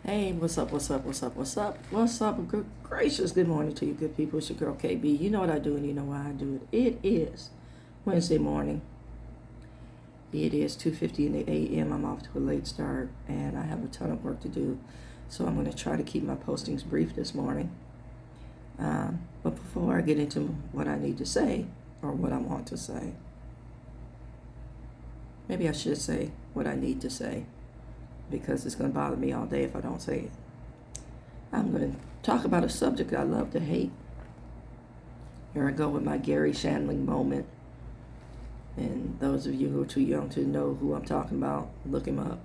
Hey, what's up, what's up, what's up, what's up, what's up? Good gracious, good morning to you good people. It's your girl KB. You know what I do and you know why I do it. It is Wednesday morning. It is 2:50 in the a.m. I'm off to a late start and I have a ton of work to do. So I'm going to try to keep my postings brief this morning. But before I get into what I need to say or what I want to say, maybe I should say what I need to say, because it's going to bother me all day if I don't say it. I'm going to talk about a subject I love to hate. Here I go with my Gary Shandling moment. And those of you who are too young to know who I'm talking about, look him up.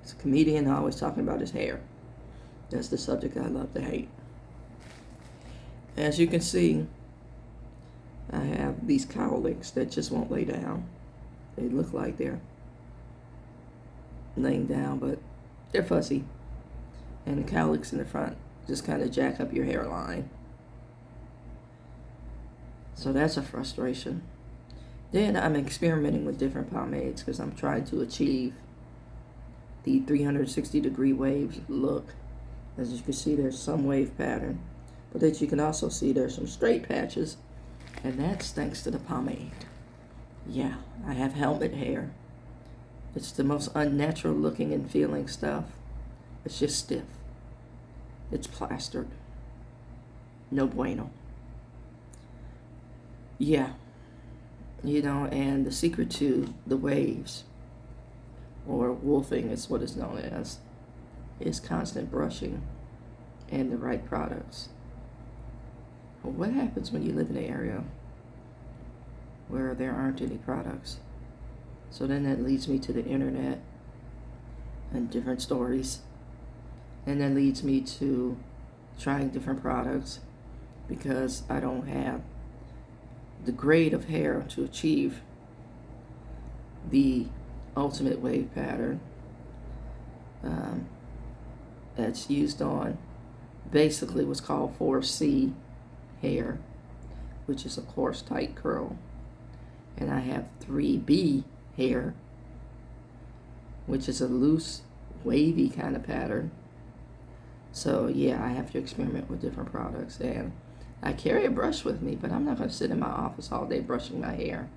He's a comedian always talking about his hair. That's the subject I love to hate. As you can see, I have these cowlicks that just won't lay down. They look like they're laying down, but they're fuzzy. And the cowlicks in the front just kind of jack up your hairline. So that's a frustration. Then I'm experimenting with different pomades because I'm trying to achieve the 360-degree wave look. As you can see, there's some wave pattern, but as you can also see, there's some straight patches, and that's thanks to the pomade. Yeah, I have helmet hair. It's the most unnatural looking and feeling stuff. It's just stiff. It's plastered. No bueno. Yeah. And the secret to the waves, or wolfing is what it's known as, is constant brushing and the right products. Well, what happens when you live in an area where there aren't any products? So then that leads me to the internet and different stories. And that leads me to trying different products because I don't have the grade of hair to achieve the ultimate wave pattern that's used on basically what's called 4C hair, which is a coarse, tight curl. And I have 3B hair, which is a loose, wavy kind of pattern. So yeah, I have to experiment with different products, and I carry a brush with me, but I'm not going to sit in my office all day brushing my hair.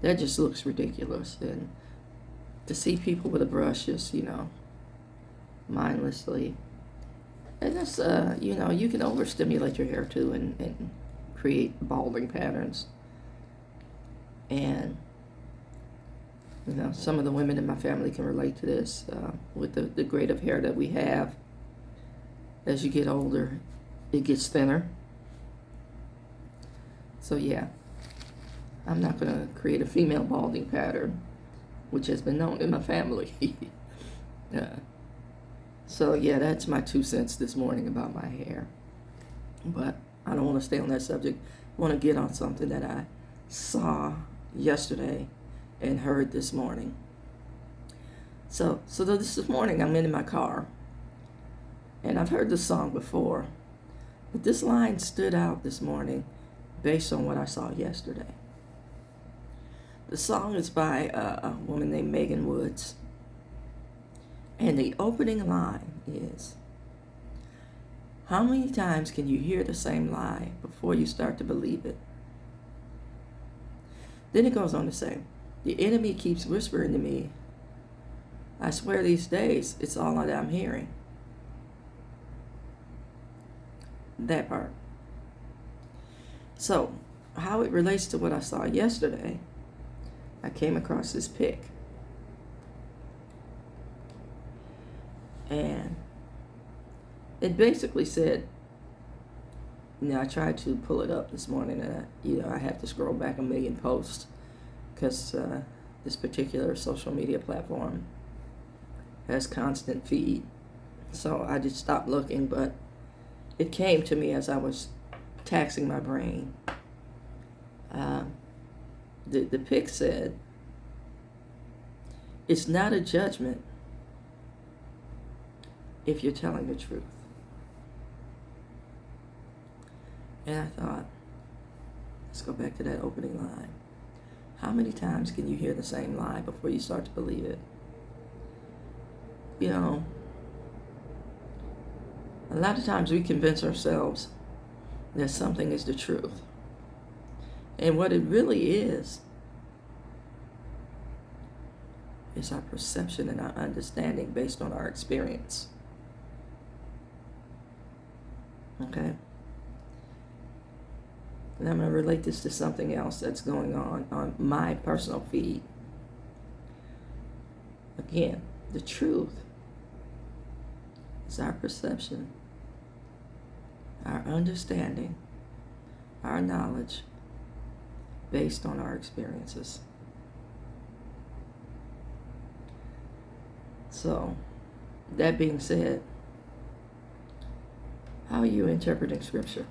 That just looks ridiculous. And to see people with a brush just, mindlessly, and that's, you can overstimulate your hair too and create balding patterns. And some of the women in my family can relate to this with the grade of hair that we have. As you get older, it gets thinner. So yeah, I'm not going to create a female balding pattern, which has been known in my family. So yeah, that's my 2 cents this morning about my hair. But I don't want to stay on that subject. I want to get on something that I saw yesterday and heard this morning. So this morning I'm in my car, and I've heard this song before, but this line stood out this morning based on what I saw yesterday. The song is by a woman named Megan Woods, and the opening line is, "How many times can you hear the same lie before you start to believe it?" Then it goes on to say, "The enemy keeps whispering to me. I swear these days it's all that I'm hearing." That part. So, how it relates to what I saw yesterday, I came across this pic. And it basically said, I tried to pull it up this morning, and I have to scroll back a million posts because this particular social media platform has constant feed. So I just stopped looking, but it came to me as I was taxing my brain. The pic said, "It's not a judgment if you're telling the truth." And I thought, let's go back to that opening line. How many times can you hear the same lie before you start to believe it? A lot of times we convince ourselves that something is the truth. And what it really is our perception and our understanding based on our experience. Okay? And I'm going to relate this to something else that's going on my personal feed. Again, the truth is our perception, our understanding, our knowledge based on our experiences. So, that being said, how are you interpreting Scripture?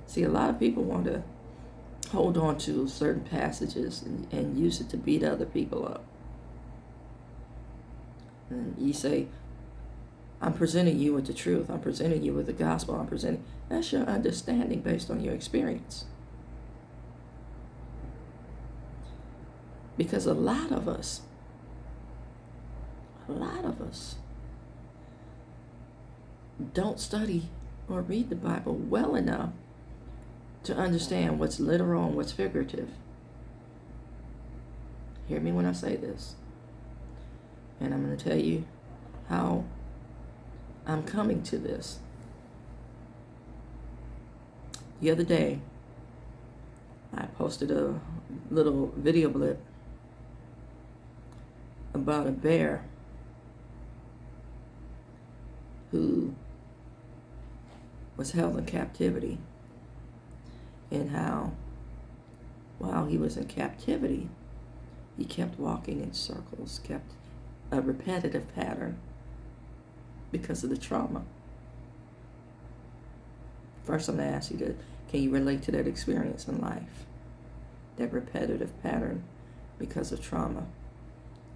See, a lot of people want to hold on to certain passages and use it to beat other people up. And you say, I'm presenting you with the truth. I'm presenting you with the gospel. That's your understanding based on your experience. Because a lot of us don't study or read the Bible well enough to understand what's literal and what's figurative. Hear me when I say this. And I'm going to tell you how I'm coming to this. The other day, I posted a little video blip about a bear who was held in captivity, and how while he was in captivity, he kept walking in circles, kept a repetitive pattern because of the trauma. First, I'm going to ask you, can you relate to that experience in life? That repetitive pattern because of trauma.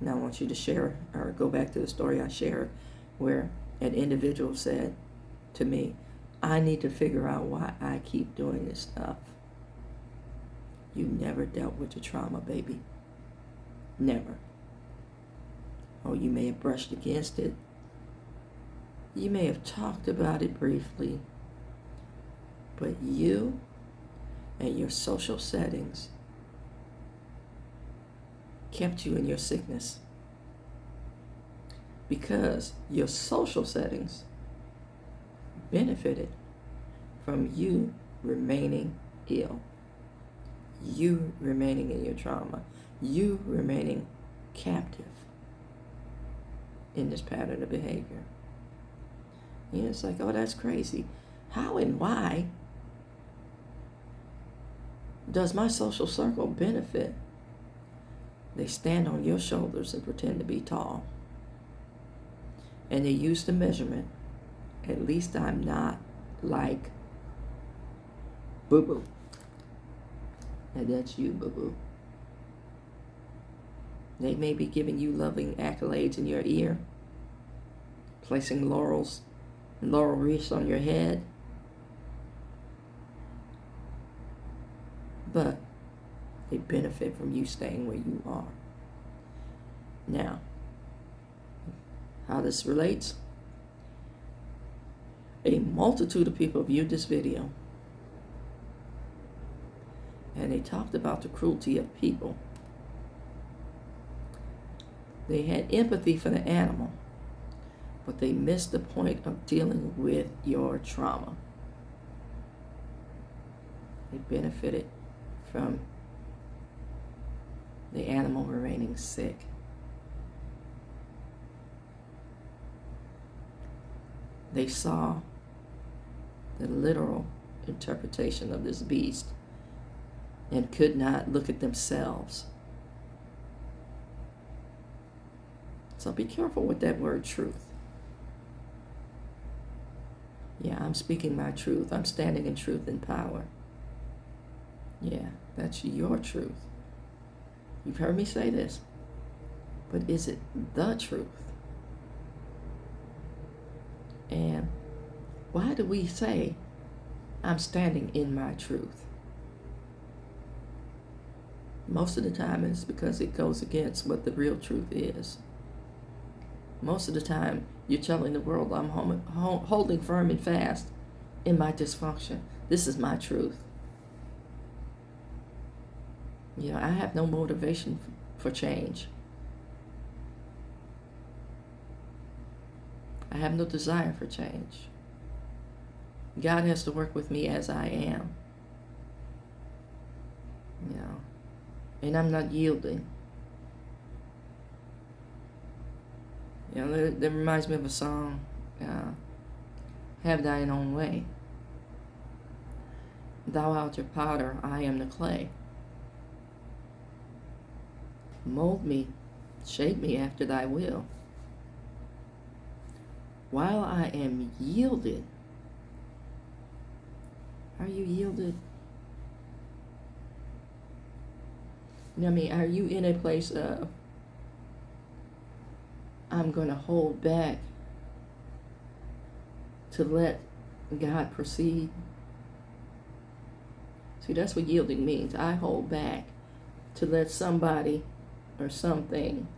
Now I want you to share, or go back to the story I shared, where an individual said to me, I need to figure out why I keep doing this stuff. You never dealt with the trauma, baby. Never. Or you may have brushed against it. You may have talked about it briefly. But you and your social settings kept you in your sickness. Because your social settings benefited from you remaining ill, you remaining in your trauma, you remaining captive in this pattern of behavior. You know, it's like, oh, that's crazy. How and why does my social circle benefit? They stand on your shoulders and pretend to be tall. And they use the measurement, at least I'm not like boo-boo. And that's you, boo-boo. They may be giving you loving accolades in your ear, placing laurel wreaths on your head. But they benefit from you staying where you are. Now, how this relates? A multitude of people viewed this video, and they talked about the cruelty of people. They had empathy for the animal, but they missed the point of dealing with your trauma. They benefited from the animal remaining sick. They saw the literal interpretation of this beast and could not look at themselves. So be careful with that word truth. Yeah, I'm speaking my truth. I'm standing in truth and power. Yeah, that's your truth. You've heard me say this, but is it the truth? And why do we say, I'm standing in my truth? Most of the time it's because it goes against what the real truth is. Most of the time, you're telling the world I'm holding firm and fast in my dysfunction. This is my truth. You know, I have no motivation for change. I have no desire for change. God has to work with me as I am. You know, and I'm not yielding. You know, that reminds me of a song, Have Thine Own Way. Thou art the potter, I am the clay. Mold me, shape me after thy will. While I am yielded, are you yielded? I mean, are you in a place of, I'm going to hold back to let God proceed? See, that's what yielding means. I hold back to let somebody or something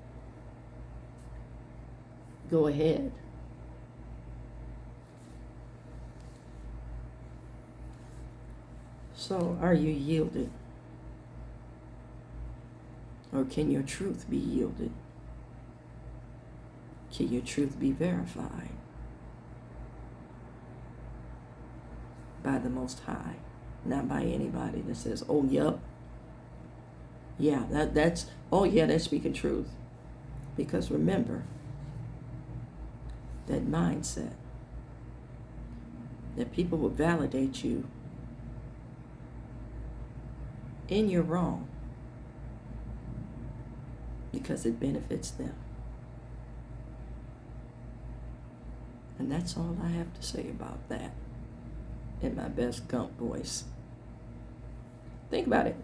go ahead. So, are you yielded? Or can your truth be yielded? Can your truth be verified by the Most High, not by anybody that says, oh, yep, yeah, that's speaking truth. Because remember, that mindset, that people will validate you in your wrong because it benefits them. And that's all I have to say about that in my best Gump voice. Think about it.